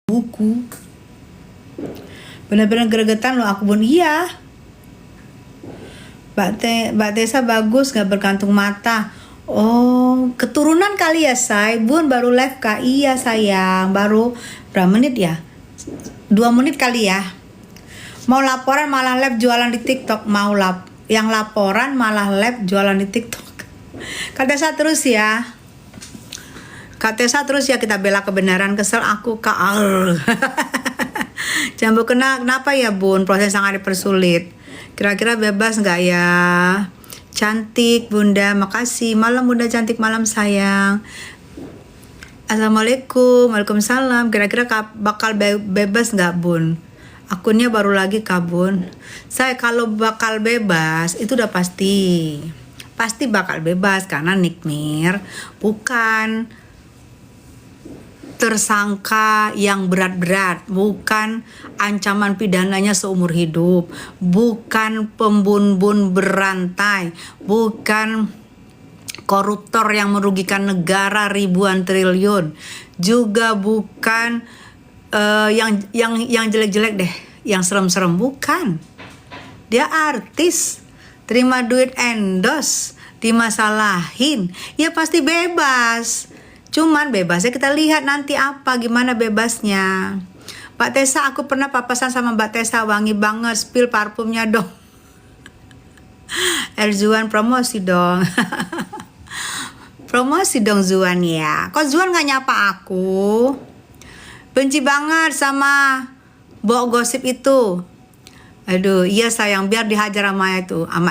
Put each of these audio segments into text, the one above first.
buku. Bener-bener gregetan loh aku, Bun. Iya, Mbak Tessa bagus, gak berkantung mata. Oh, keturunan kali ya, Say. Bun baru live Kak. Iya sayang, baru berapa menit ya? 2 menit kali ya. Mau laporan malah live jualan di TikTok. Yang laporan malah live jualan di TikTok. Kak Tessa terus ya. Kak Tessa terus ya, kita bela kebenaran. Kesel aku Kak. Jambu kenapa ya Bun? Proses sangat dipersulit. Kira-kira bebas nggak ya? Cantik Bunda, makasih. Malam Bunda cantik, malam sayang. Assalamualaikum, waalaikumsalam. Kira-kira bakal bebas nggak Bun? Akunnya baru lagi Kak Bun. Saya kalau bakal bebas itu udah pasti bakal bebas, karena Nikmir bukan tersangka yang berat-berat, bukan ancaman pidananya seumur hidup, bukan pembunuh berantai, bukan koruptor yang merugikan negara ribuan triliun, juga bukan yang jelek-jelek deh, yang serem-serem, bukan. Dia artis, terima duit endorse, dimasalahin, ya pasti bebas. Cuman bebasnya kita lihat nanti gimana bebasnya. Mbak Tessa, aku pernah papasan sama Mbak Tessa, wangi banget, spill parfumnya dong. Zuan promosi dong. Promosi dong Zuan ya. Kok Zuan gak nyapa aku? Benci banget sama Bok gosip itu. Aduh, iya sayang, biar dihajar sama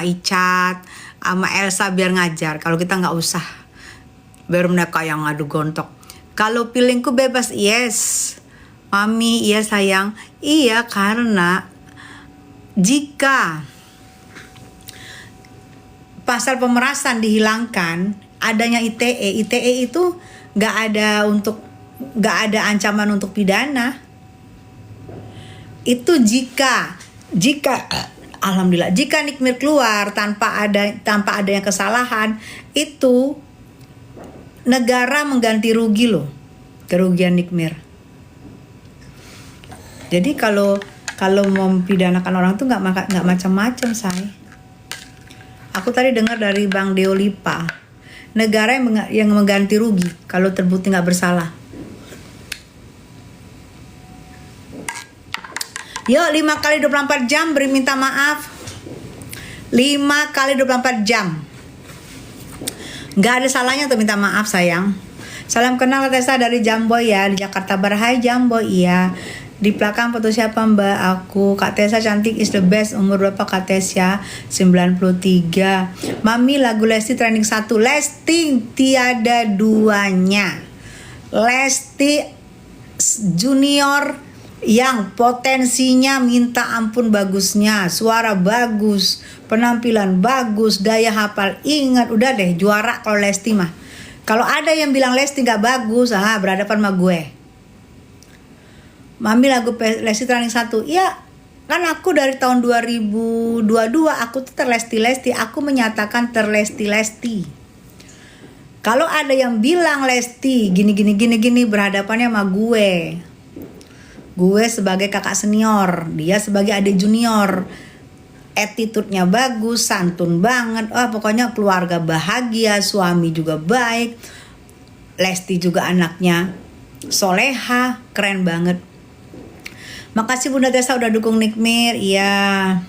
Icat, sama Elsa biar ngajar. Kalau kita nggak usah, biar mereka yang ngadu gontok. Kalau pilingku bebas, yes. Mami, iya sayang. Iya, karena jika pasal pemerasan dihilangkan, adanya ITE itu nggak ada ancaman untuk pidana. Itu jika alhamdulillah, jika Nikmir keluar tanpa adanya kesalahan, itu negara mengganti rugi loh, kerugian Nikmir. Jadi kalau mau mempidanakan orang tuh nggak macam-macam, say. Aku tadi dengar dari Bang Deolipa, negara yang mengganti rugi kalau terbukti nggak bersalah. Yuk, 5 kali 24 jam beri minta maaf. 5 kali 24 jam. Nggak ada salahnya untuk minta maaf sayang. Salam kenal Tessa dari Jamboy ya, di Jakarta Barat. Hai Jamboy, iya. Di belakang foto siapa Mbak? Aku. Kak Tessa cantik is the best. Umur berapa Kak Tessa? 93. Mami, lagu Lesti trending 1. Lesti tiada duanya. Lesti junior yang potensinya minta ampun bagusnya, suara bagus, penampilan bagus, daya hafal, ingat, udah deh juara kalau Lesti mah. Kalau ada yang bilang Lesti nggak bagus, berhadapan sama gue. Mami, lagu Lesti trending 1. Ya kan aku dari tahun 2022 aku tuh terlesti-lesti, aku menyatakan terlesti-lesti. Kalau ada yang bilang Lesti gini berhadapannya sama gue. Gue sebagai kakak senior, dia sebagai adik junior. Attitude-nya bagus, santun banget. Pokoknya keluarga bahagia, suami juga baik. Lesti juga anaknya soleha, keren banget. Makasih Bunda Tessa udah dukung Nikmir. Iya.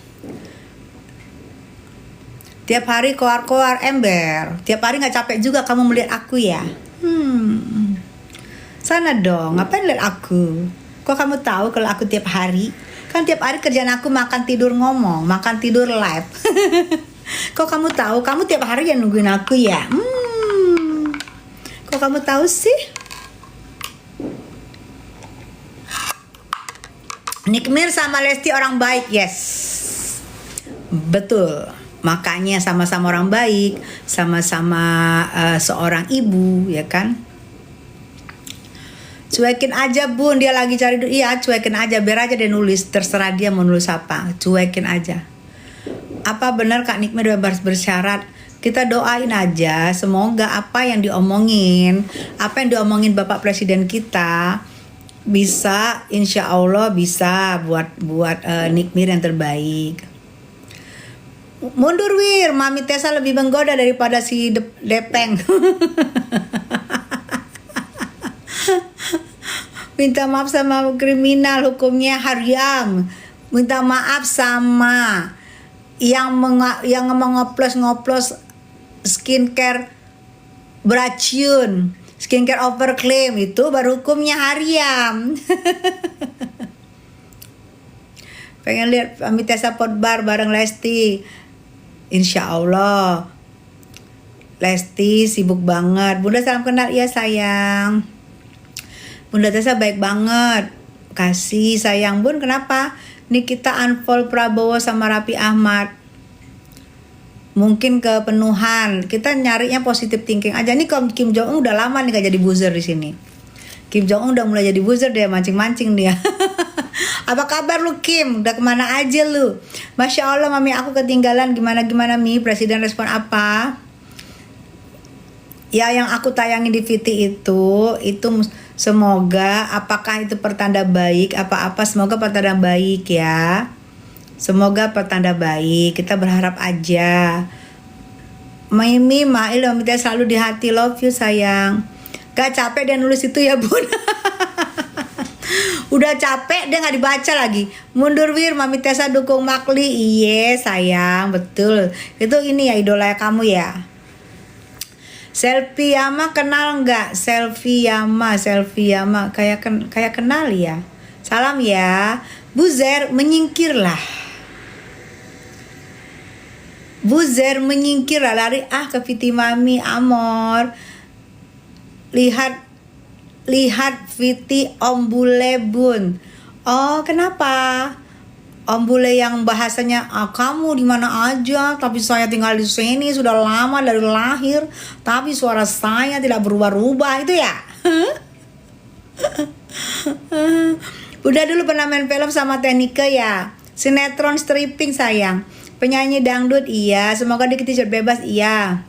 Tiap hari koar-koar ember. Tiap hari gak capek juga kamu melihat aku ya? Sana dong, ngapain lihat aku? Kok kamu tahu kalau aku tiap hari? Kan tiap hari kerjaan aku makan tidur ngomong, makan tidur live. Kok kamu tahu? Kamu tiap hari yang nungguin aku ya? Kok kamu tahu sih? Nikmir sama Lesti orang baik, yes. Betul. Makanya sama-sama orang baik, sama-sama seorang ibu, ya kan? Cuekin aja Bun, dia lagi cari duit. Iya, cuekin aja, biar aja dia nulis, terserah dia mau nulis apa, cuekin aja. Apa benar Kak Nikmir bebas bersyarat? Kita doain aja, semoga apa yang diomongin Bapak Presiden kita Bisa, insya Allah bisa buat Nikmir yang terbaik. Mundur Wir, Mami Tessa lebih menggoda daripada si Depeng. Minta maaf sama kriminal, hukumnya haram. Minta maaf sama yang ngoplos skincare beracun, skincare overclaim, itu baru hukumnya haram. Pengen lihat Mami Tessa Potbar bareng Lesti. Insya Allah. Lesti sibuk banget. Bunda salam kenal ya sayang. Bunda Tessa baik banget. Kasih sayang Bun, kenapa? Nih kita unfollow Prabowo sama Raffi Ahmad. Mungkin kepenuhan. Kita nyarinya positive thinking aja. Nih Kim Jong Un udah lama nih gak jadi buzzer di sini. Kim Jong Un udah mulai jadi buzzer, dia mancing-mancing dia. Apa kabar lu Kim? Udah kemana aja lu? Masya Allah Mami aku ketinggalan. Gimana Mi? Presiden respon apa? Ya yang aku tayangin di VT itu semoga, apakah itu pertanda baik apa-apa, semoga pertanda baik ya. Semoga pertanda baik. Kita berharap aja. Mimi Mail minta selalu di hati, love you sayang. Gak capek dia nulis itu ya Bun. Udah capek dia gak dibaca lagi. Mundur Wir, Mami Tessa dukung Makli. Iya sayang, betul. Itu ini ya idola kamu ya. Selfie Yama kenal nggak? Selfie Yama kayak kenal ya. Salam ya. Buzer menyingkirlah. Lari ke Viti Mami Amor. Lihat Viti Om Bule Bun. Oh kenapa? Om Bule yang bahasanya kamu di mana aja, tapi saya tinggal di sini sudah lama dari lahir, tapi suara saya tidak berubah-ubah, itu ya. Udah dulu pernah main film sama Tenike ya. Sinetron stripping sayang. Penyanyi dangdut iya, semoga dikejar bebas iya.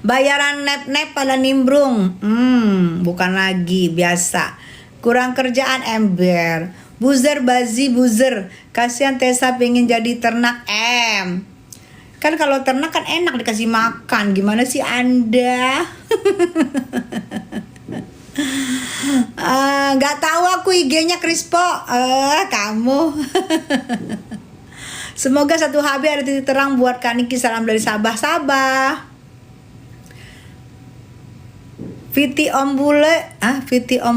Bayaran nep-nep pada nimbrung. Bukan lagi biasa. Kurang kerjaan ember. Buzzer. Kasihan Tessa pengen jadi ternak Kan kalau ternak kan enak dikasih makan. Gimana sih Anda? Gak tahu aku IG-nya Krispo. Kamu. Semoga satu HB ada titik terang buat Kaniki. Salam dari Sabah. Viti Om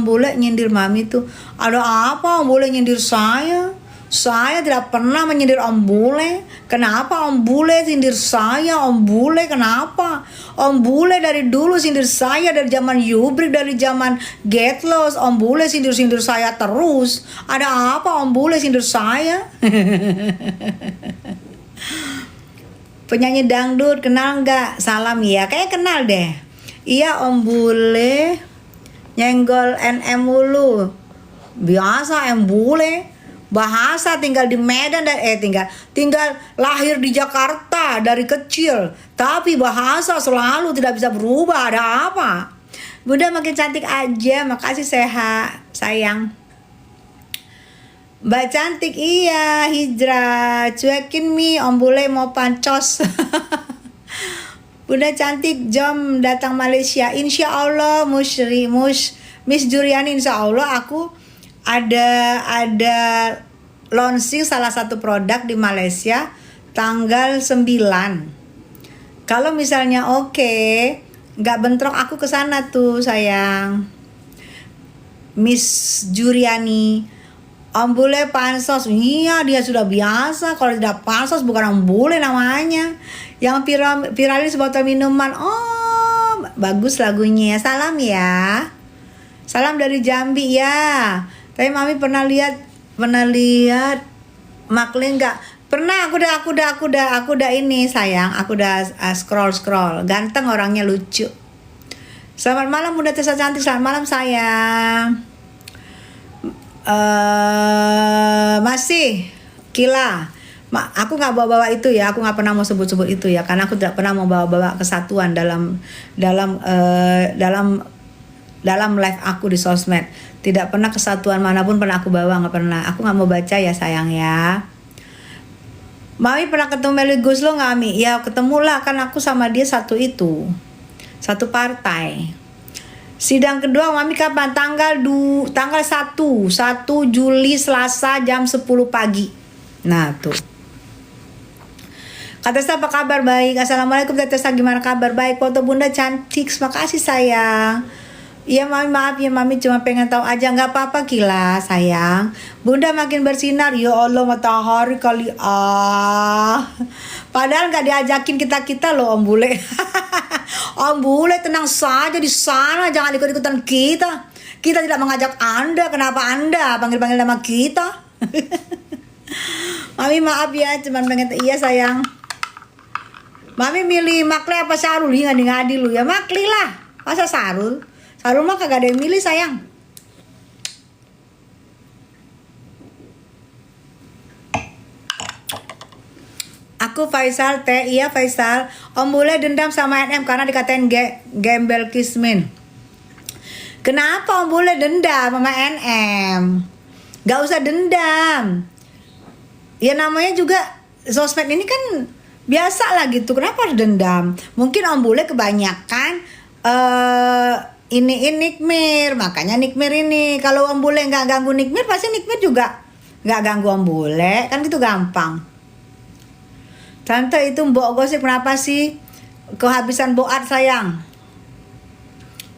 Bule nyindir Mami tuh. Ada apa Om Bule nyindir saya? Saya tidak pernah menyindir Om Bule. Kenapa Om Bule sindir saya? Om Bule kenapa? Om Bule dari dulu sindir saya, dari zaman Yubrik, dari zaman Get Lost. Om Bule sindir saya terus. Ada apa Om Bule sindir saya? Penyanyi dangdut kenal nggak? Salam ya. Kayak kenal deh. Iya Om Bule nyenggol NM mulu. Biasa Om Bule. Bahasa tinggal di Medan dan tinggal lahir di Jakarta dari kecil. Tapi bahasa selalu tidak bisa berubah. Ada apa? Bunda makin cantik aja. Makasih sehat sayang. Mbak cantik iya. Hijrah. Cuekin Mi. Om Bule mau pancos. Bunda cantik jom datang Malaysia. Insya Allah Miss Juriani, insya Allah aku ada launching salah satu produk di Malaysia tanggal 9. Kalau misalnya nggak bentrok aku ke sana tuh sayang. Miss Juriani. Om Bule pansos. Iya dia sudah biasa. Kalau tidak pansos bukan Om Bule namanya. Yang viralin sebotol minuman. Oh bagus lagunya. Salam ya. Salam dari Jambi ya. Tapi Mami pernah lihat Maklin nggak? Pernah. Aku udah ini sayang. Aku udah scroll. Ganteng orangnya, lucu. Selamat malam Bunda Tessa cantik. Selamat malam sayang. Masih Kila. Aku nggak bawa itu ya. Aku nggak pernah mau sebut itu ya. Karena aku tidak pernah mau bawa kesatuan dalam dalam live aku di sosmed. Tidak pernah kesatuan manapun pernah aku bawa, nggak pernah. Aku nggak mau baca ya sayang ya. Mami pernah ketemu Melly Goeslaw nggak Mi? Ya ketemu lah, kan aku sama dia satu satu partai. Sidang kedua Mami kapan? Tanggal 1 Juli Selasa jam 10 pagi. Nah tuh. Kak Tessa apa kabar? Baik. Assalamualaikum Kak Tessa, gimana kabar? Baik. Foto Bunda cantik. Makasih sayang. Iya Mami, maaf ya Mami cuma pengen tahu aja, nggak apa-apa Kila sayang. Bunda makin bersinar, ya Allah matahari kali Padahal nggak diajakin kita loh Om Bule. Om Bule tenang saja di sana, jangan ikut-ikutan kita. Kita tidak mengajak Anda, kenapa Anda panggil-panggil nama kita? Mami maaf ya, cuman pengen iya sayang. Mami milih Makli apa Sarul? Ngadi-ngadi lu ya Makli lah. Masa Sarul? Sarul mah kagak ada yang milih sayang. Aku Faisal teh, iya Faisal. Om Bule dendam sama NM karena dikatain gembel kismin. Kenapa Om Bule dendam sama NM? Gak usah dendam. Ya namanya juga sosmed ini kan biasa lah gitu. Kenapa harus dendam? Mungkin Om Bule kebanyakan ini Nikmir, makanya Nikmir ini. Kalau Om Bule nggak ganggu Nikmir, pasti Nikmir juga nggak ganggu Om Bule, kan gitu gampang. Tante itu Mbok Gosip kenapa sih kehabisan boat sayang?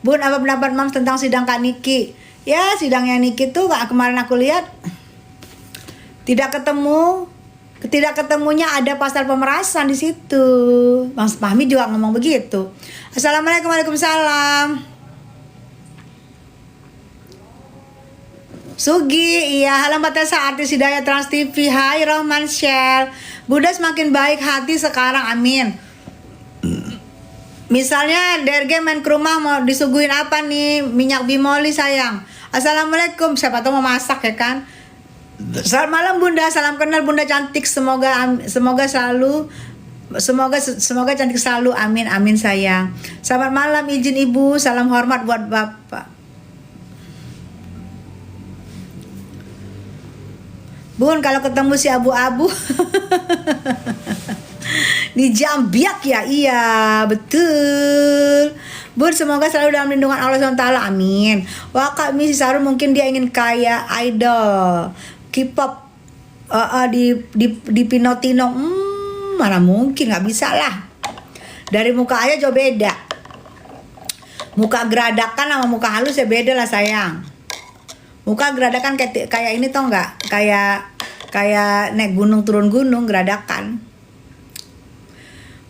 Bun, apa pendapat Mams tentang sidang Kak Niki? Ya sidangnya Niki tuh kemarin aku lihat tidak ketemunya ada pasal pemerasan di situ. Mas Fahmi juga ngomong begitu. Assalamualaikum, waalaikumsalam. Sugi, iya, halo Mbak Tessa, artis Hidayah Trans TV. Hai Rohman Shell. Bunda semakin baik hati sekarang, amin. Misalnya DRG main ke rumah mau disuguhin apa nih? Minyak bimoli sayang. Assalamualaikum, siapa tahu mau masak ya kan? Selamat malam Bunda, salam kenal Bunda cantik. Semoga cantik selalu, amin amin sayang. Selamat malam izin Ibu, salam hormat buat Bapak. Bun, kalau ketemu si abu-abu di Jambiak ya, iya betul. Bun, semoga selalu dalam lindungan Allah SWT, amin. Wah Kak Misi Sarul mungkin dia ingin kayak idol K-pop di Pinotino. Mana mungkin, nggak bisa lah. Dari muka aja jauh beda. Muka geradakan sama muka halus ya beda lah sayang. Muka geradakan kayak ini tau nggak? Kayak naik gunung turun gunung geradakan.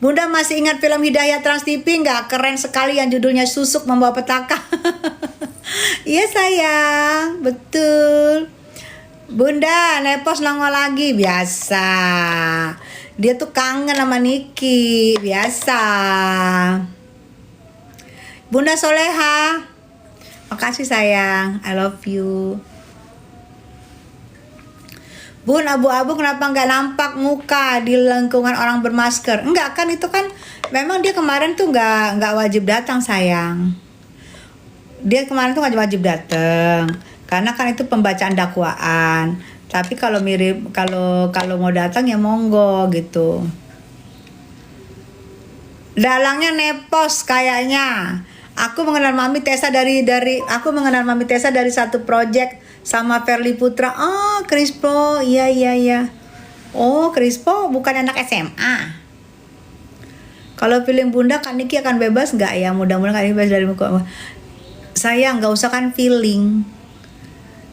Bunda masih ingat film Hidayah Trans TV nggak? Keren sekali yang judulnya Susuk Membawa Petaka. Iya sayang, betul. Bunda nepos nongol lagi biasa. Dia tuh kangen sama Niki biasa. Bunda Soleha, makasih sayang, I love you. Bun, abu-abu kenapa nggak nampak muka di lingkungan orang bermasker? Enggak kan, itu kan memang dia kemarin tuh nggak wajib datang sayang. Dia kemarin tuh nggak wajib datang karena kan itu pembacaan dakwaan. Tapi kalau mirip kalau mau datang ya monggo gitu. Dalangnya nepos kayaknya. Aku mengenal Mami Tessa dari satu project sama Verly Putra. Oh, Krispo. Iya. Oh, Krispo bukan anak SMA. Kalau feeling Bunda Kak Niki akan bebas nggak ya? Mudah-mudahan Kak Niki bebas dari muka. Saya nggak usah kan feeling.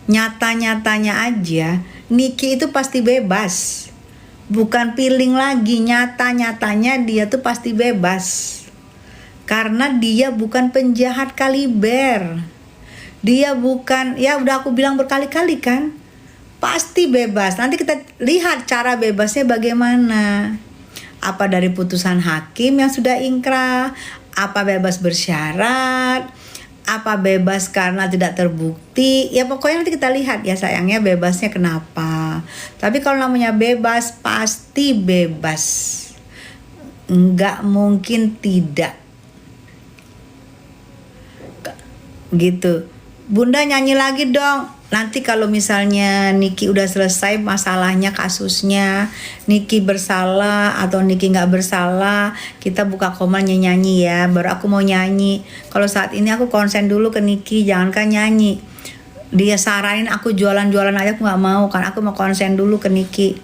Nyata-nyatanya aja Niki itu pasti bebas. Bukan feeling lagi, nyata-nyatanya dia tuh pasti bebas. Karena dia bukan penjahat kaliber. Dia bukan, ya udah aku bilang berkali-kali kan, pasti bebas. Nanti kita lihat cara bebasnya bagaimana. Apa dari putusan hakim yang sudah ingkrah, apa bebas bersyarat, apa bebas karena tidak terbukti. Ya pokoknya nanti kita lihat ya sayangnya bebasnya kenapa. Tapi kalau namanya bebas, pasti bebas. Nggak mungkin tidak. gitu. Bunda nyanyi lagi dong. Nanti kalau misalnya Niki udah selesai masalahnya, kasusnya, Niki bersalah atau Niki nggak bersalah, kita buka komen nyanyi ya. Baru aku mau nyanyi. Kalau saat ini aku konsen dulu ke Niki, jangankan nyanyi. Dia saranin aku jualan-jualan aja, aku nggak mau kan. Aku mau konsen dulu ke Niki.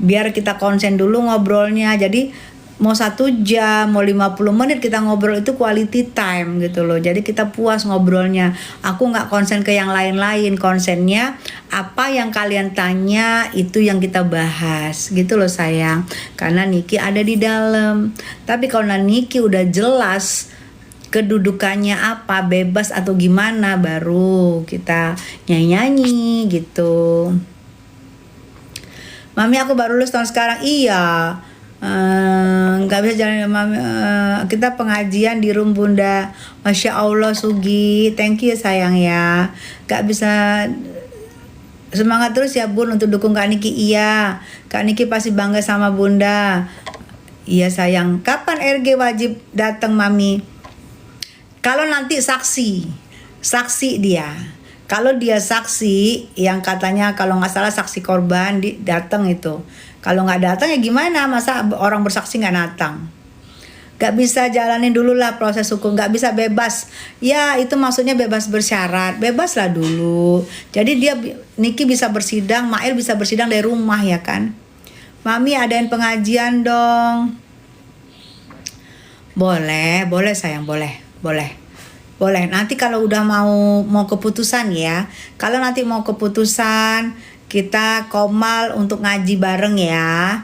Biar kita konsen dulu ngobrolnya. Jadi mau 1 jam, mau 50 menit kita ngobrol itu quality time gitu loh. Jadi kita puas ngobrolnya. Aku nggak konsen ke yang lain-lain. Konsennya apa yang kalian tanya itu yang kita bahas gitu loh sayang. Karena Niki ada di dalam. Tapi kalau Niki udah jelas kedudukannya apa, bebas atau gimana, baru kita nyanyi-nyanyi gitu. Mami aku baru lulus tahun sekarang. Iya. Nggak bisa jalan mami. Kita pengajian di room Bunda. Masya Allah Sugi, thank you sayang ya. Nggak bisa, semangat terus ya Bun untuk dukung Kak Niki. Iya, Kak Niki pasti bangga sama Bunda. Iya sayang. Kapan RG wajib datang Mami? Kalau nanti saksi dia. Kalau dia saksi yang katanya kalau nggak salah saksi korban datang itu. Kalau nggak datang ya gimana? Masa orang bersaksi nggak datang? Nggak bisa jalanin dulu lah proses hukum. Nggak bisa bebas. Ya itu maksudnya bebas bersyarat. Bebas lah dulu. Jadi Niki bisa bersidang, Mail bisa bersidang dari rumah ya kan? Mami adain pengajian dong. Boleh sayang, boleh. Nanti kalau udah mau keputusan ya. Kalau nanti mau keputusan kita komal untuk ngaji bareng ya.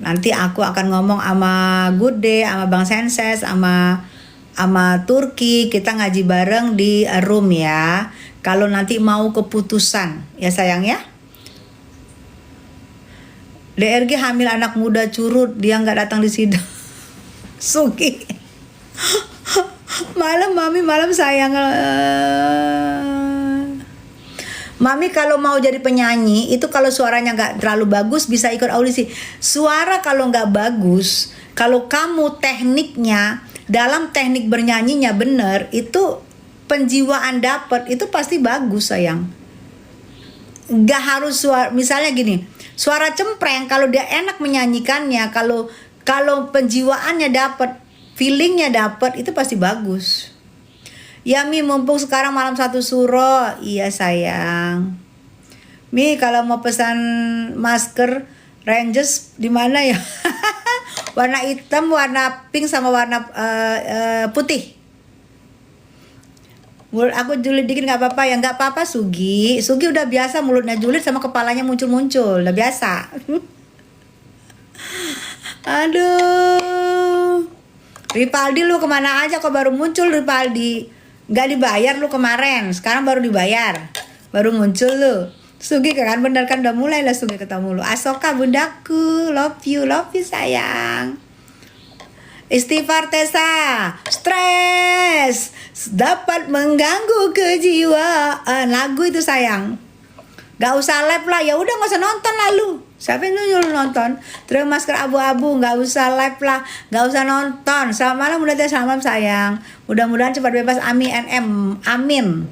Nanti aku akan ngomong sama Gude, sama Bang Senses, sama Turki. Kita ngaji bareng di room ya. Kalau nanti mau keputusan ya sayang ya. DRG hamil anak muda curut, dia nggak datang di sidang. Sugi. Malam sayang. Mami kalau mau jadi penyanyi itu kalau suaranya nggak terlalu bagus bisa ikut audisi. Suara kalau nggak bagus, kalau kamu tekniknya dalam teknik bernyanyinya bener, itu penjiwaan dapet itu pasti bagus sayang. Nggak harus suara, misalnya gini, suara cempreng kalau dia enak menyanyikannya, kalau penjiwaannya dapet, feelingnya dapet itu pasti bagus. Ya Mi, mumpung sekarang malam 1 suro. Iya sayang. Mi, kalau mau pesan masker Rangers di mana ya? Warna hitam, warna pink sama warna putih. Mulut aku julid dikit nggak apa-apa ya? Nggak apa-apa Sugi. Sugi udah biasa mulutnya julid sama kepalanya muncul-muncul. Udah biasa. Aduh. Ripaldi lu kemana aja kok baru muncul Ripaldi? Nggak dibayar lu kemarin, sekarang baru dibayar, baru muncul lu. Sugi kan bener kan udah mulai lah Sugi ketemu lu. Asoka bundaku, love you sayang. Istighfar Tessa, stres dapat mengganggu kejiwaan. Lagu itu sayang. Gak usah live lah, ya udah nggak usah nonton lalu. Siapa yang nyuruh nonton? Terima masker abu-abu, nggak usah live lah, nggak usah nonton. Selamat malam Bunda Teh, selamat malam sayang. Mudah-mudahan cepat bebas, amin.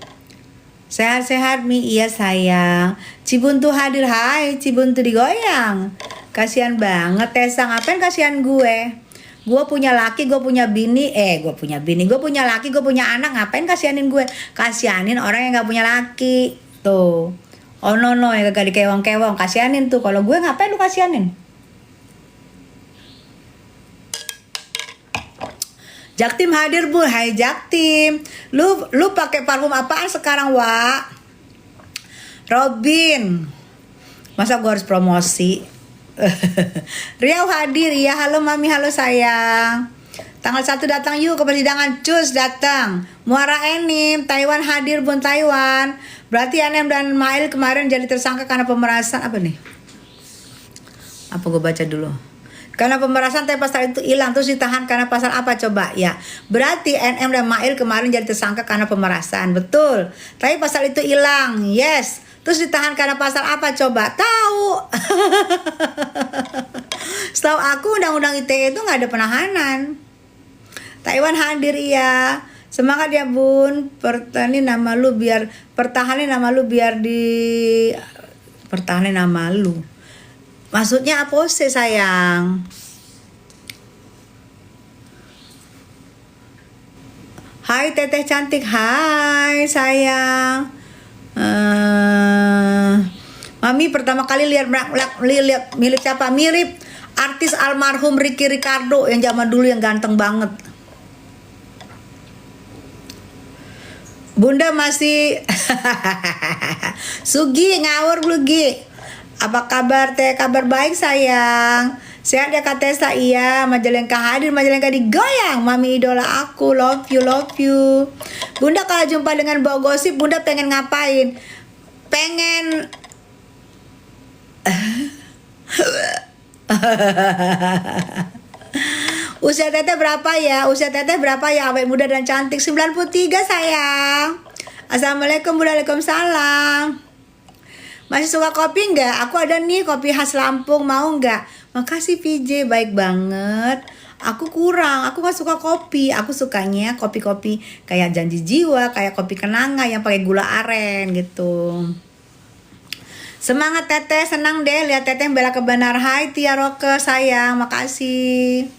Sehat-sehat Mi, iya sayang. Cibuntu hadir, hai Cibuntu digoyang. Kasihan banget Tessa, ngapain kasihan gue? Gue punya laki, gue punya bini, gue punya laki, gue punya anak, ngapain kasihanin gue? Kasihanin orang yang nggak punya laki, tuh. Oh no yang gak dikewong-kewong, kasihanin tuh. Kalau gue ngapain lu kasihanin? Jaktim hadir Bu, hai Jaktim. Lu pakai parfum apaan sekarang, Wak? Robin. Masa gue harus promosi? Riau hadir, iya halo Mami, halo sayang. Tanggal 1 datang yuk ke persidangan, cus datang. Muara Enim, Taiwan hadir Bun Taiwan. Berarti Anem dan Mail kemarin jadi tersangka karena pemerasan. Apa nih? Apa gue baca dulu. Karena pemerasan tapi pasal itu hilang terus ditahan karena pasal apa coba? Ya, berarti NM dan Mail kemarin jadi tersangka karena pemerasan. Betul. Tapi pasal itu hilang. Yes. Terus ditahan karena pasal apa coba? Tahu. Setahu aku undang-undang ITE itu nggak ada penahanan. Taiwan hadir ya. Semangat ya Bun, pertahanin nama lu biar pertahanin nama lu. Maksudnya apa sih sayang? Hai teteh cantik, hai sayang. Mami pertama kali lihat mirip siapa? Mirip artis almarhum Ricky Ricardo yang zaman dulu yang ganteng banget. Bunda masih Sugi ngawur lu Gi. Apa kabar teh? Kabar baik sayang. Sehat ya Kak Tessa? Iya, Majalengka hadir, Majalengka digoyang. Mami idola aku, love you. Bunda kalau jumpa dengan bau gosip, Bunda pengen ngapain? Pengen Usia teteh berapa ya? Awet muda dan cantik 93 sayang. Assalamualaikum, waalaikumsalam. Masih suka kopi nggak? Aku ada nih kopi khas Lampung, mau nggak? Makasih PJ, baik banget. Aku nggak suka kopi. Aku sukanya kopi-kopi kayak Janji Jiwa, kayak kopi kenanga yang pakai gula aren gitu. Semangat teteh, senang deh lihat teteh bela kebenar. Hai Tia Roke sayang, makasih.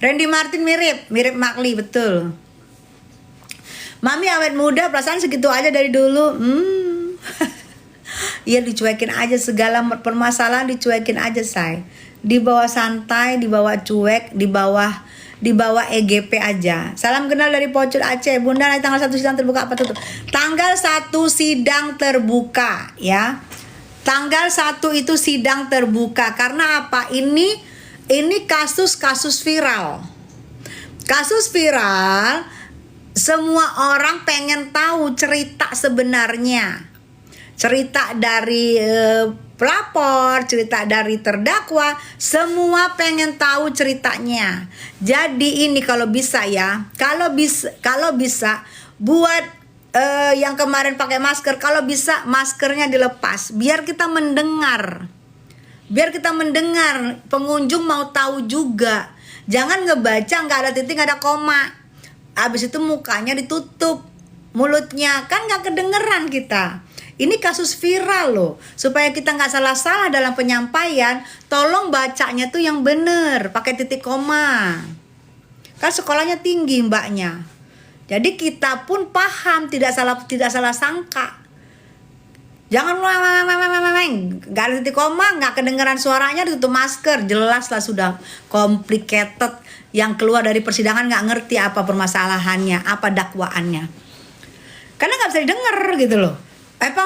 Randy Martin mirip Makli, betul. Mami awet muda, perasaan segitu aja dari dulu. Iya dicuekin aja, segala permasalahan dicuekin aja say. Dibawa santai, dibawa cuek, dibawa EGP aja. Salam kenal dari Pocul Aceh. Bunda nanti tanggal 1 sidang terbuka apa tutup? Tanggal 1 sidang terbuka ya. Tanggal 1 itu sidang terbuka. Karena apa? Ini kasus viral. Kasus viral, semua orang pengen tahu cerita sebenarnya. Cerita dari pelapor, cerita dari terdakwa, semua pengen tahu ceritanya. Jadi ini kalau bisa buat yang kemarin pakai masker, kalau bisa maskernya dilepas biar kita mendengar. Pengunjung mau tahu juga. Jangan ngebaca nggak ada titik, nggak ada koma. Abis itu mukanya ditutup, mulutnya kan nggak kedengeran kita. Ini kasus viral loh. Supaya kita nggak salah-salah dalam penyampaian, tolong bacanya tuh yang bener, pakai titik koma. Kan sekolahnya tinggi mbaknya. Jadi kita pun paham, tidak salah sangka. Jangan nggak ada titik koma, nggak kedengeran suaranya, ditutup masker, jelas lah sudah complicated. Yang keluar dari persidangan nggak ngerti apa permasalahannya, apa dakwaannya, karena nggak bisa didengar gitu loh. Apa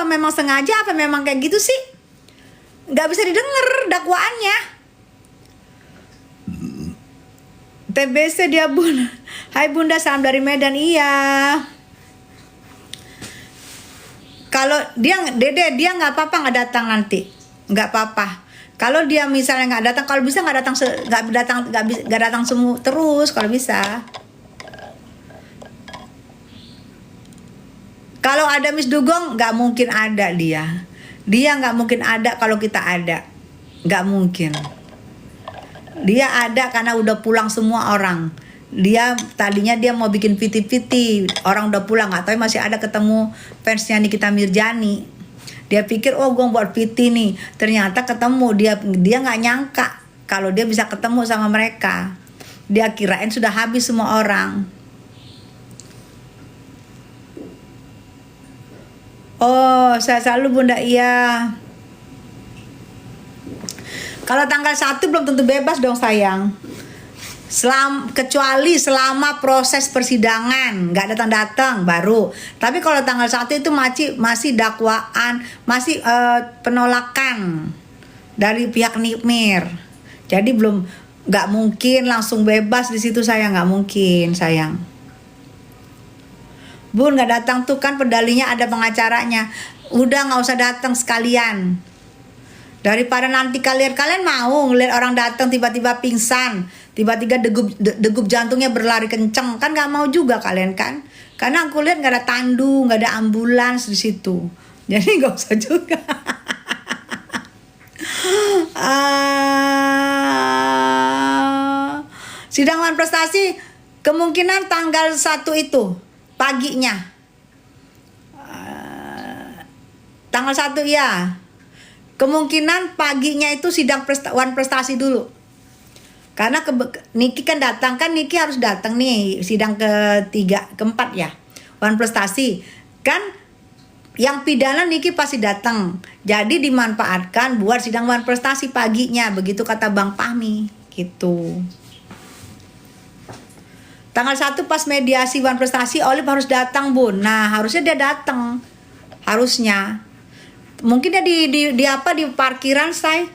memang sengaja, apa memang kayak gitu sih? Nggak bisa didengar dakwaannya. TBC dia Bun. Hai Bunda, salam dari Medan. Iya. Kalau dia nggak apa-apa nggak datang nanti, nggak apa-apa. Kalau dia misalnya nggak datang, kalau bisa nggak datang semua terus kalau bisa. Kalau ada Miss Dugong nggak mungkin ada dia nggak mungkin ada kalau kita ada, nggak mungkin. Dia ada karena udah pulang semua orang. Tadinya dia mau bikin piti-piti, orang udah pulang, nggak tahu masih ada ketemu fansnya Nikita Mirjani. Dia pikir gue buat piti nih, ternyata ketemu. Dia nggak nyangka kalau dia bisa ketemu sama mereka. Dia kirain sudah habis semua orang. Oh, saya selalu Bunda, iya. Kalau tanggal 1 belum tentu bebas dong sayang. Kecuali selama proses persidangan nggak datang baru. Tapi kalau tanggal 1 itu masih dakwaan, masih penolakan dari pihak NIPMIR. Jadi nggak mungkin langsung bebas di situ sayang, nggak mungkin sayang. Bun nggak datang tuh kan pedalinya ada pengacaranya. Udah nggak usah datang sekalian. Daripada nanti kalian mau ngeliat orang datang tiba-tiba pingsan, tiba-tiba degup jantungnya berlari kenceng, kan nggak mau juga kalian kan? Karena aku lihat nggak ada tandu, nggak ada ambulans di situ, jadi nggak usah juga. Sidang Wan Prestasi Kemungkinan tanggal 1 itu paginya. Tanggal 1 ya. Kemungkinan paginya itu sidang wan prestasi dulu. Karena Niki kan datang, kan Niki harus datang nih sidang ketiga, keempat ya. Wan prestasi. Kan yang pidana Niki pasti datang. Jadi dimanfaatkan buat sidang wan prestasi paginya, begitu kata Bang Fahmi gitu. Tanggal 1 pas mediasi wan prestasi Olive harus datang, Bun. Nah, harusnya dia datang. Harusnya. Mungkin dia di apa di parkiran, say.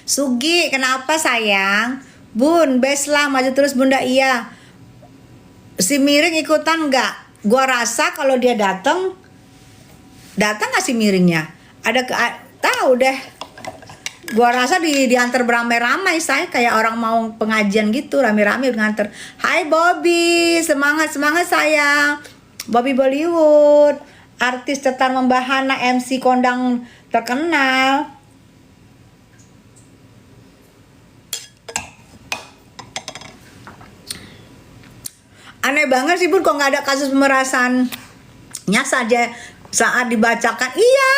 Sugi, kenapa sayang? Bun, best lah, maju terus Bunda. Iya. Si Miring ikutan nggak? Gua rasa kalau dia datang nggak si Miringnya? Tahu deh. Gua rasa diantar beramai-ramai, saya kayak orang mau pengajian gitu, rame-rame nganter. Hai Bobby, semangat sayang. Bobby Bollywood, artis cetar membahana, MC kondang terkenal. Aneh banget sih Bun, kok nggak ada kasus pemerasannya saja saat dibacakan. Iya,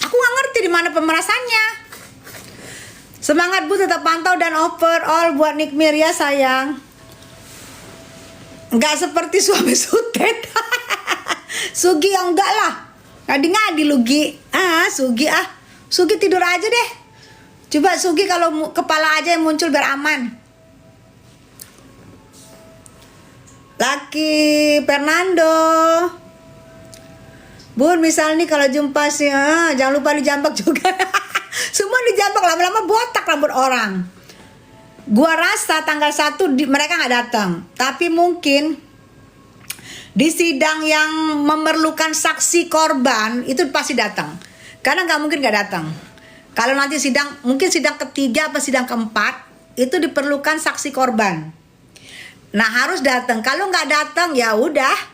aku nggak ngerti di mana pemerasannya. Semangat Bu, tetap pantau dan overall buat Nick Mir ya sayang. Nggak seperti suami Sutet. Sugi yang enggak lah. Ngadi-ngadi Lugi. Sugi tidur aja deh. Coba Sugi kalau kepala aja yang muncul biar aman. Laki Fernando. Bun, misal nih kalau jumpa sih, jangan lupa dijambak juga. Semua dijambak, lama-lama botak rambut orang. Gua rasa tanggal 1 mereka nggak datang. Tapi mungkin di sidang yang memerlukan saksi korban itu pasti datang. Karena nggak mungkin nggak datang. Kalau nanti mungkin sidang ketiga atau sidang keempat itu diperlukan saksi korban. Nah harus datang. Kalau nggak datang ya udah.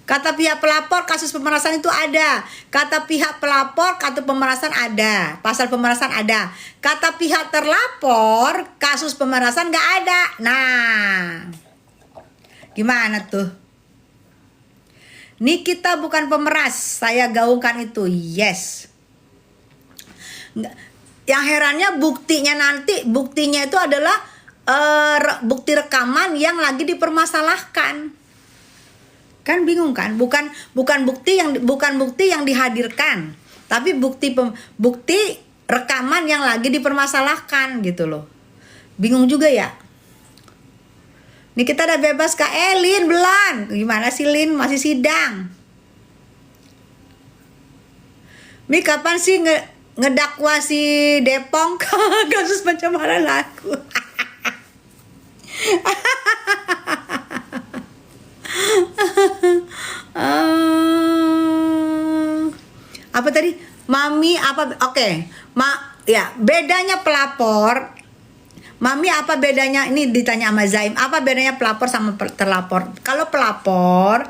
Kata pihak pelapor kasus pemerasan itu ada. Kata pihak pelapor kasus pemerasan ada. Pasal pemerasan ada. Kata pihak terlapor kasus pemerasan nggak ada. Nah, gimana tuh? Ini kita bukan pemeras. Saya gaungkan itu. Yes. Yang herannya buktinya itu adalah bukti rekaman yang lagi dipermasalahkan. Kan bingung kan? Bukan bukti yang dihadirkan, tapi bukti rekaman yang lagi dipermasalahkan gitu loh. Bingung juga ya. Nih kita udah bebas Kak Elin Belan. Gimana sih Lin, masih sidang? Mi kapan sih ngedakwa si Depong kasus pencemaran lagu? Apa tadi? Mami apa? Oke. Ya, bedanya pelapor. Mami apa bedanya? Ini ditanya sama Zaim. Apa bedanya pelapor sama terlapor? Kalau pelapor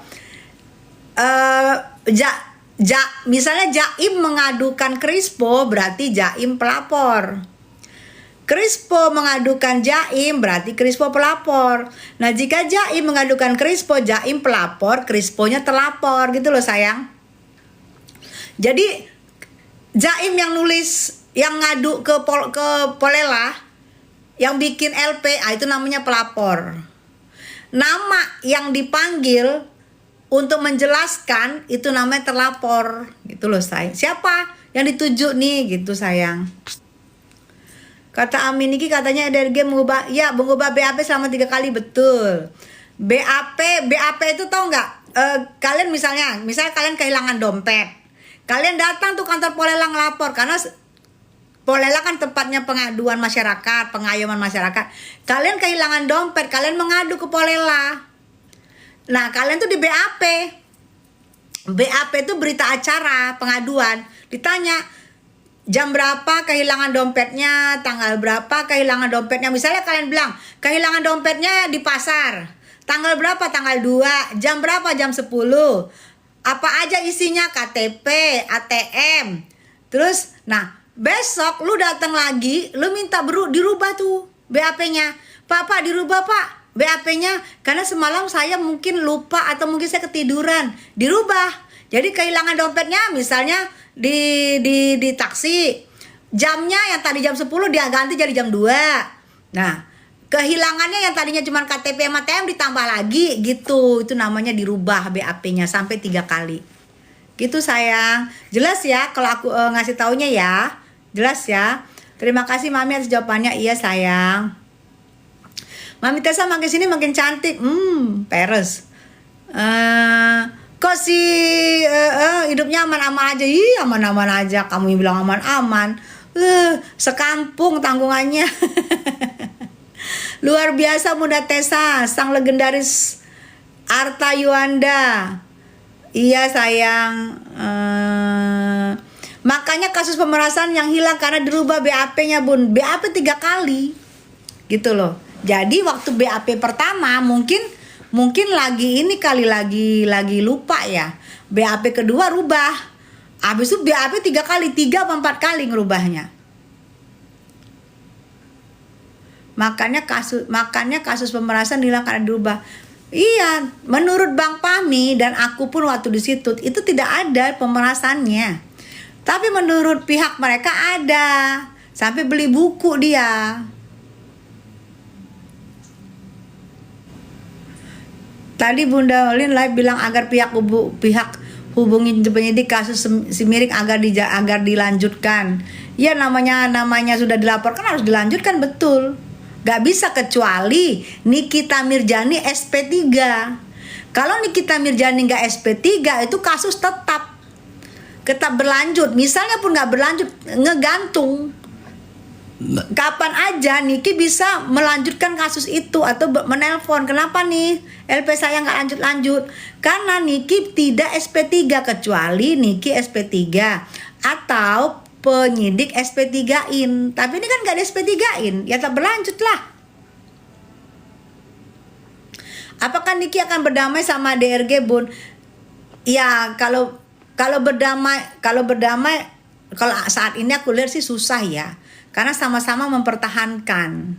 misalnya Jaim mengadukan Krispo, berarti Jaim pelapor. Krispo mengadukan Jaim, berarti Krispo pelapor. Nah, jika Jaim mengadukan Krispo, Jaim pelapor, Krisponya terlapor, gitu loh sayang. Jadi Jaim yang nulis, yang ngadu ke Polela, yang bikin LP, itu namanya pelapor. Nama yang dipanggil untuk menjelaskan itu namanya terlapor, gitu loh sayang. Siapa yang dituju nih, gitu sayang. Kata Amin ini katanya EDRG mengubah BAP selama 3 kali, betul. BAP itu tau nggak? Kalian misalnya kalian kehilangan dompet, kalian datang tuh kantor Polela ngelapor, karena Polela kan tempatnya pengaduan masyarakat, pengayoman masyarakat. Kalian kehilangan dompet, kalian mengadu ke Polela. Nah kalian tuh di BAP. BAP itu berita acara pengaduan. Ditanya jam berapa kehilangan dompetnya, tanggal berapa kehilangan dompetnya. Misalnya kalian bilang kehilangan dompetnya di pasar, tanggal berapa, tanggal 2, jam berapa, jam 10, apa aja isinya, KTP, ATM. Terus nah besok lu datang lagi, lu minta dirubah tuh BAP-nya. Pak dirubah Pak BAP-nya, karena semalam saya mungkin lupa atau mungkin saya ketiduran. Dirubah. Jadi kehilangan dompetnya misalnya di taksi. Jamnya yang tadi jam 10 dia ganti jadi jam 2. Nah, kehilangannya yang tadinya cuma KTP sama TM ditambah lagi gitu. Itu namanya dirubah BAP-nya sampai 3 kali. Gitu sayang. Jelas ya kalau aku ngasih taunya ya. Jelas ya. Terima kasih Mami atas jawabannya. Iya sayang. Mami Tessa makin sini makin cantik. Peres. Kok sih hidupnya aman-aman aja? Iya aman-aman aja. Kamu yang bilang aman-aman. Sekampung tanggungannya. Luar biasa Bunda Tessa, sang legendaris Arta Yuanda. Iya sayang. Makanya kasus pemerasan yang hilang karena dirubah BAP-nya Bun. BAP 3 kali. Gitu loh. Jadi waktu BAP pertama mungkin lagi ini kali lagi lupa ya. BAP kedua rubah. Habis itu BAP 3 kali, 3 atau 4 kali ngerubahnya. Makanya kasus pemerasan hilang karena dirubah. Iya, menurut Bang Fahmi dan aku pun waktu di situ itu tidak ada pemerasannya. Tapi menurut pihak mereka ada. Sampai beli buku dia. Tadi Bunda Olin live bilang agar pihak hubungi penyidik kasus Simiring agar dilanjutkan. Ya namanya sudah dilaporkan harus dilanjutkan betul. Gak bisa kecuali Nikita Mirjani SP3. Kalau Nikita Mirjani gak SP3 itu kasus tetap berlanjut. Misalnya pun gak berlanjut, ngegantung. Kapan aja Niki bisa melanjutkan kasus itu atau menelpon, kenapa nih LP saya nggak lanjut? Karena Niki tidak SP3 kecuali Niki SP3 atau penyidik SP3-in. Tapi ini kan nggak ada SP3-in, ya tak berlanjut lah. Apakah Niki akan berdamai sama DRG Bun? Ya kalau saat ini aku lihat sih susah ya. Karena sama-sama mempertahankan.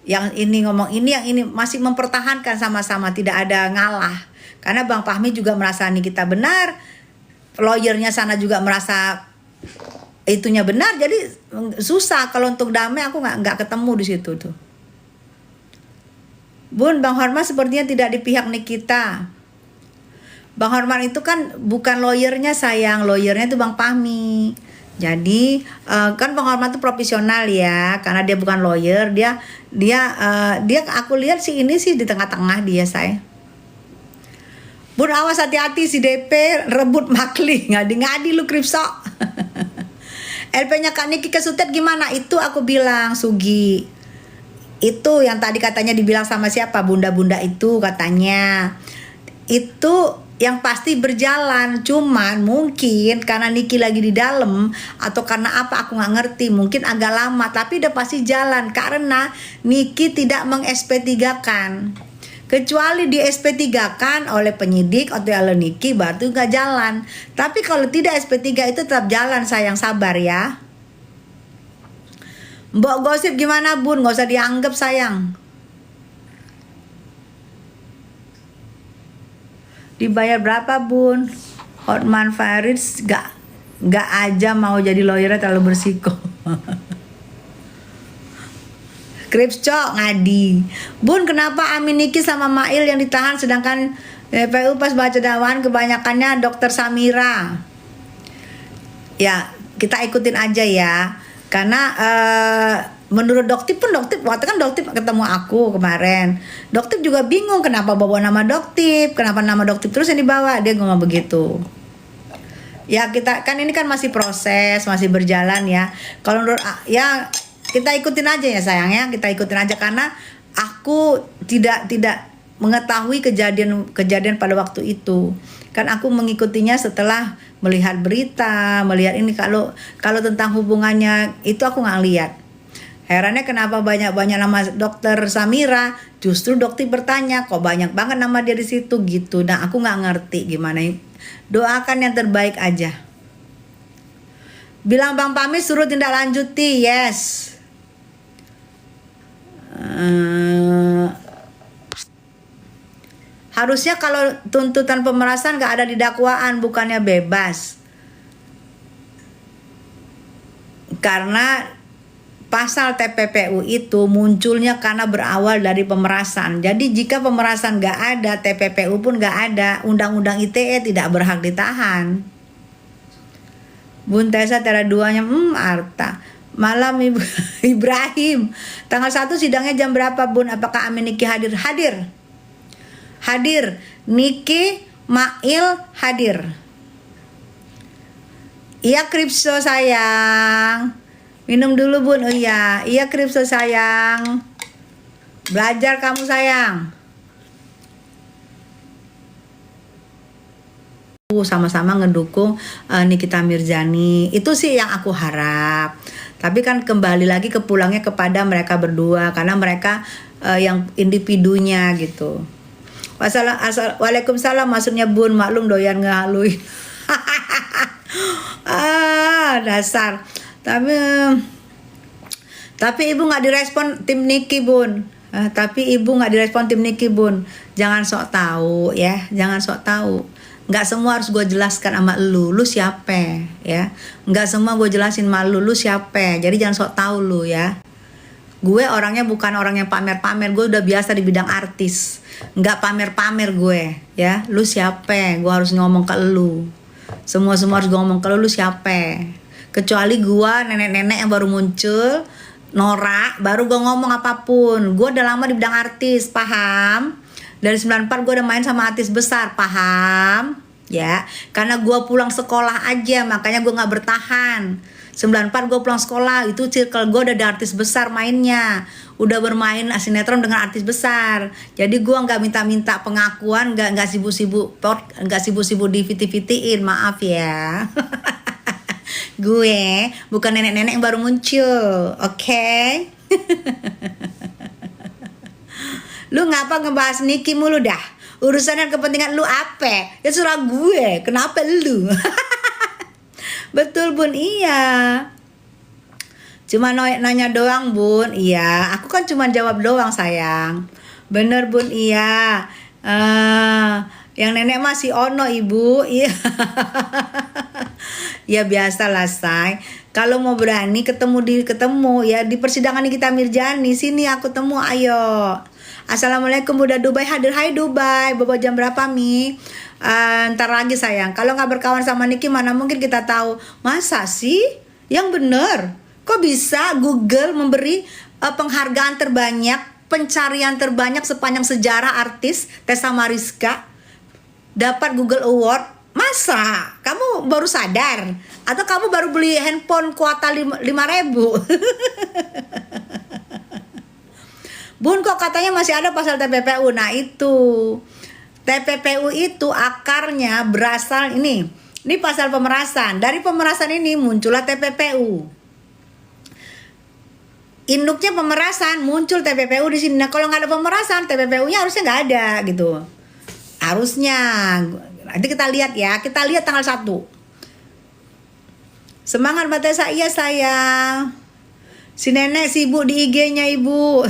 Yang ini ngomong ini, yang ini masih mempertahankan sama-sama, tidak ada ngalah. Karena Bang Fahmi juga merasa Nikita benar, lawyernya sana juga merasa itunya benar, jadi susah kalau untuk damai. Aku nggak ketemu di situ tuh. Bun, Bang Hormat sepertinya tidak di pihak Nikita. Bang Hormat itu kan bukan lawyernya sayang, lawyernya itu Bang Fahmi. Jadi kan Bang Hormat itu profesional ya, karena dia bukan lawyer, dia aku lihat sih ini sih di tengah-tengah dia saya. Bun awas hati-hati si DP rebut makli, ngadi-ngadi lu Kripso. LP-nya Kak Niki kesutet gimana? Itu aku bilang Sugi. Itu yang tadi katanya dibilang sama siapa? Bunda-bunda itu katanya. Itu yang pasti berjalan, cuman mungkin karena Niki lagi di dalam atau karena apa aku nggak ngerti, mungkin agak lama, tapi udah pasti jalan karena Niki tidak meng-SP3-kan. Kecuali di SP3-kan oleh penyidik atau oleh Niki baru nggak jalan. Tapi kalau tidak SP3 itu tetap jalan sayang, sabar ya. Mbok gosip gimana Bun? Nggak usah dianggap sayang. Dibayar berapa Bun? Hotman Farid gak aja mau jadi lawyernya terlalu bersiko. Kripsco ngadi. Bun kenapa Amin Niki sama Mail yang ditahan sedangkan PU pas baca dakwaan kebanyakannya Dokter Samira? Ya kita ikutin aja ya. Karena menurut Doktip pun waktu kan Doktip ketemu aku kemarin. Doktip juga bingung kenapa bawa nama Doktip, kenapa nama Doktip terus yang dibawa, dia ngomong begitu. Ya kita kan ini kan masih proses, masih berjalan ya. Kalau menurut ya kita ikutin aja ya sayang ya, kita ikutin aja karena aku tidak mengetahui kejadian pada waktu itu. Kan aku mengikutinya setelah melihat berita, melihat ini kalau tentang hubungannya itu aku nggak lihat. Herannya kenapa banyak nama Dokter Samira, justru Dokter bertanya kok banyak banget nama dia di situ gitu. Nah aku nggak ngerti gimana. Doakan yang terbaik aja. Bilang Bang Fahmi suruh tindak lanjuti, yes. Eh, harusnya kalau tuntutan pemerasan gak ada di dakwaan, bukannya bebas. Karena pasal TPPU itu munculnya karena berawal dari pemerasan. Jadi jika pemerasan gak ada, TPPU pun gak ada, Undang-Undang ITE tidak berhak ditahan. Bun Tessa tiara duanya, Arta. Malam Ibu Ibrahim. Tanggal 1 sidangnya jam berapa, Bun? Apakah Amin Niki hadir? Hadir. Hadir. Niki Mail hadir. Iya Kripso sayang. Minum dulu Bun. Oh iya. Iya Kripso sayang. Belajar kamu sayang. Sama-sama ngedukung Nikita Mirzani. Itu sih yang aku harap. Tapi kan kembali lagi kepulangnya kepada mereka berdua, karena mereka yang individunya gitu. Waalaikumsalam, maksudnya Bun, maklum doyan ngehaluin. Dasar. Tapi Ibu nggak direspon tim Niki Bun. Tapi Ibu nggak direspon tim Niki Bun. Jangan sok tahu ya, jangan sok tahu. Nggak semua harus gue jelaskan sama lu siapa ya. Nggak semua gue jelasin sama lu siapa. Jadi jangan sok tahu lu ya. Gue orangnya bukan orang yang pamer-pamer. Gue udah biasa di bidang artis. Nggak pamer-pamer gue ya. Lu siapa? Gue harus ngomong ke lu. Semua harus gue ngomong ke lu siapa. Kecuali gue nenek-nenek yang baru muncul, norak, baru gue ngomong apapun. Gue udah lama di bidang artis, paham? Dari 94 gue udah main sama artis besar, paham? Ya, karena gue pulang sekolah aja, makanya gue gak bertahan. 94 gue pulang sekolah, itu circle gue udah ada artis besar mainnya. Udah bermain sinetron dengan artis besar. Jadi gue gak minta-minta pengakuan, gak sibuk-sibuk di-VT-VT-in, maaf ya. Gue bukan nenek-nenek yang baru muncul, oke? Lu ngapa ngebahas Niki mulu dah? Urusan dan kepentingan lu apa? Ya surah gue, kenapa lu? Betul Bun, iya. Cuma nanya doang Bun, iya. Aku kan cuma jawab doang sayang. Bener Bun, iya. Yang nenek masih ono Ibu, iya. Ya biasa lah say. Kalau mau berani ketemu ya di persidangan Nikita Mirzani, sini aku temu, ayo. Assalamualaikum Bunda Dubai hadir. Hai Dubai, bobo jam berapa Mi? Ntar lagi sayang. Kalau nggak berkawan sama Niki mana mungkin kita tahu. Masa sih? Yang bener. Kok bisa Google memberi penghargaan terbanyak, pencarian terbanyak sepanjang sejarah artis Tessa Mariska dapat Google Award? Masa? Kamu baru sadar? Atau kamu baru beli handphone kuota 5.000? Bun, kok katanya masih ada pasal TPPU? Nah itu, TPPU itu akarnya berasal ini pasal pemerasan. Dari pemerasan ini muncullah TPPU. Induknya pemerasan, muncul TPPU di sini. Nah kalau nggak ada pemerasan, TPPU-nya harusnya nggak ada gitu. Harusnya. Nanti kita lihat ya, kita lihat tanggal 1. Semangat Mbak Tessa, iya sayang. Si nenek sibuk di IG-nya Ibu.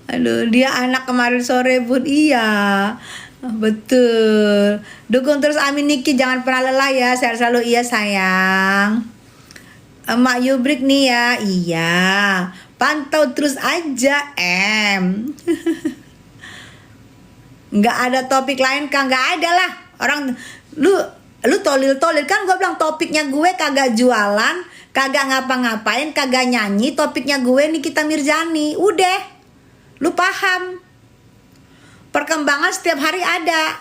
Aduh, dia anak kemarin sore Bun, iya. Betul. Dukung terus Amin Niki, jangan pernah lelah ya, sehat selalu, iya sayang. Mak Yubrik nih ya, iya. Pantau terus aja Nggak ada topik lain kan? Nggak ada lah. Orang lu tolil kan, gue bilang topiknya gue kagak jualan, kagak ngapa-ngapain, kagak nyanyi. Topiknya gue Nikita Mirzani, udah. Lu paham? Perkembangan setiap hari ada.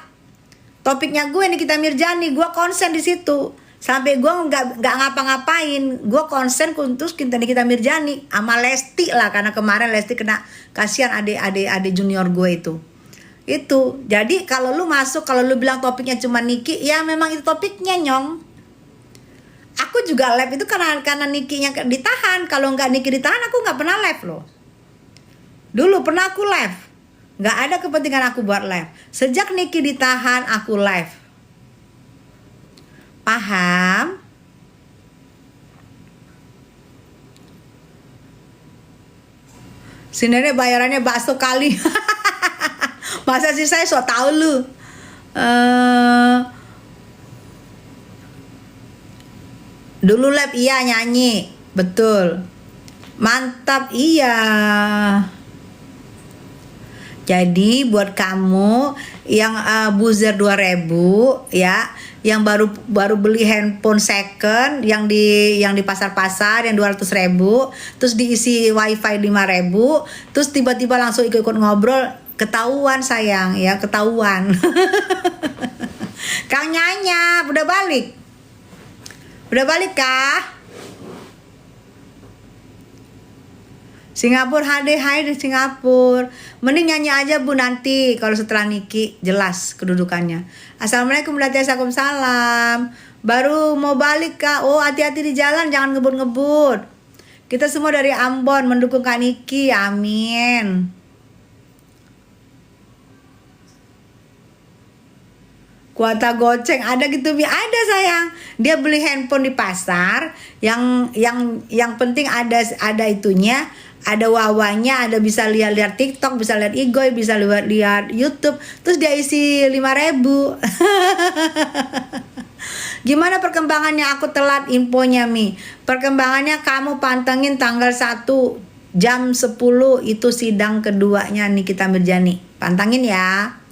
Topiknya gue Nikita Mirzani, gue konsen di situ. Sampai gue nggak ngapa-ngapain, gue konsen untuk Nikita Mirzani sama Lesti lah, karena kemarin Lesti kena, kasihan adik junior gue itu. Jadi kalau lu masuk, kalau lu bilang topiknya cuma Niki, ya memang itu topiknya nyong. Aku juga live itu karena Nikinya ditahan. Kalau nggak Niki ditahan, aku nggak pernah live loh. Dulu pernah aku live, nggak ada kepentingan aku buat live. Sejak Niki ditahan, aku live. Paham? Si nenek bayarannya bakso kali. Masa sih saya so tau lu. Dulu lab iya nyanyi, betul. Mantap iya. Jadi buat kamu yang buzzer 2.000 ya, yang baru beli handphone second yang di pasar-pasar yang 200.000, terus diisi wifi 5.000, terus tiba-tiba langsung ikut-ikut ngobrol, ketahuan sayang ya, ketahuan. Kang Nyanya udah balik? Udah balik kah? Singapura, hai di Singapura. Mending nyanyi aja Bu nanti kalau setelah Niki jelas kedudukannya. Assalamualaikum warahmatullahi wabarakatuh. Baru mau balik Kak. Oh, hati-hati di jalan, jangan ngebut-ngebut. Kita semua dari Ambon mendukung Kak Niki. Amin. Kuota goceng ada gitu, Mi? Ada sayang. Dia beli handphone di pasar yang penting ada itunya, ada wawanya, ada bisa lihat TikTok, bisa lihat Igoy, bisa lihat YouTube, terus dia isi 5.000. Gimana perkembangannya? Aku telat infonya, Mi. Perkembangannya kamu pantengin tanggal 1 jam 10 itu sidang keduanya Nikita Mirjani. Pantengin ya.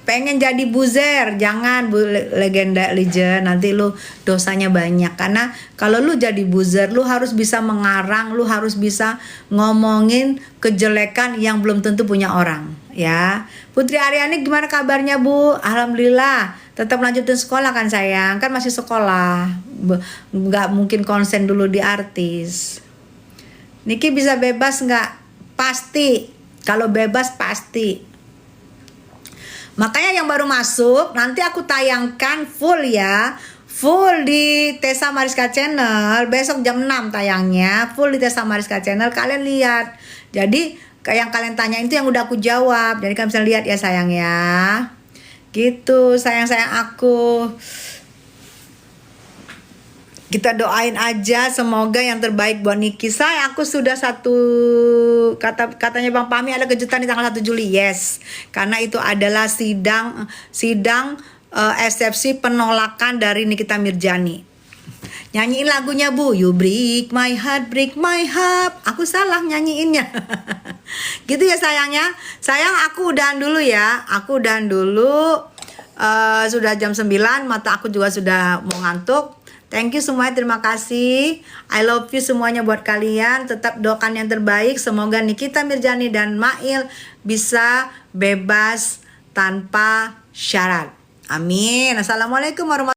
Pengen jadi buzzer, jangan Bu Legenda Legend, nanti lu dosanya banyak. Karena kalau lu jadi buzzer, lu harus bisa mengarang, lu harus bisa ngomongin kejelekan yang belum tentu punya orang, ya. Putri Aryani gimana kabarnya, Bu? Alhamdulillah, tetap lanjutin sekolah kan sayang, kan masih sekolah, nggak mungkin konsen dulu di artis. Niki bisa bebas nggak? Pasti, kalau bebas pasti. Makanya yang baru masuk nanti aku tayangkan full ya, full di Tessa Mariska Channel. Besok jam 6 tayangnya, full di Tessa Mariska Channel. Kalian lihat. Jadi yang kalian tanya itu yang udah aku jawab. Jadi kalian bisa lihat ya sayang ya. Gitu sayang-sayang aku. Kita doain aja semoga yang terbaik buat Niki. Aku sudah katanya Bang Pami ada kejutan di tanggal 1 Juli. Yes. Karena itu adalah sidang eksepsi penolakan dari Nikita Mirjani. Nyanyiin lagunya Bu. You break my heart. Aku salah nyanyiinnya. Gitu ya sayangnya. Sayang aku udahan dulu ya. Sudah jam 9, mata aku juga sudah mau ngantuk. Thank you semuanya, terima kasih. I love you semuanya buat kalian. Tetap doakan yang terbaik. Semoga Nikita Mirjani dan Mail bisa bebas tanpa syarat. Amin. Assalamualaikum warahmatullahi wabarakatuh.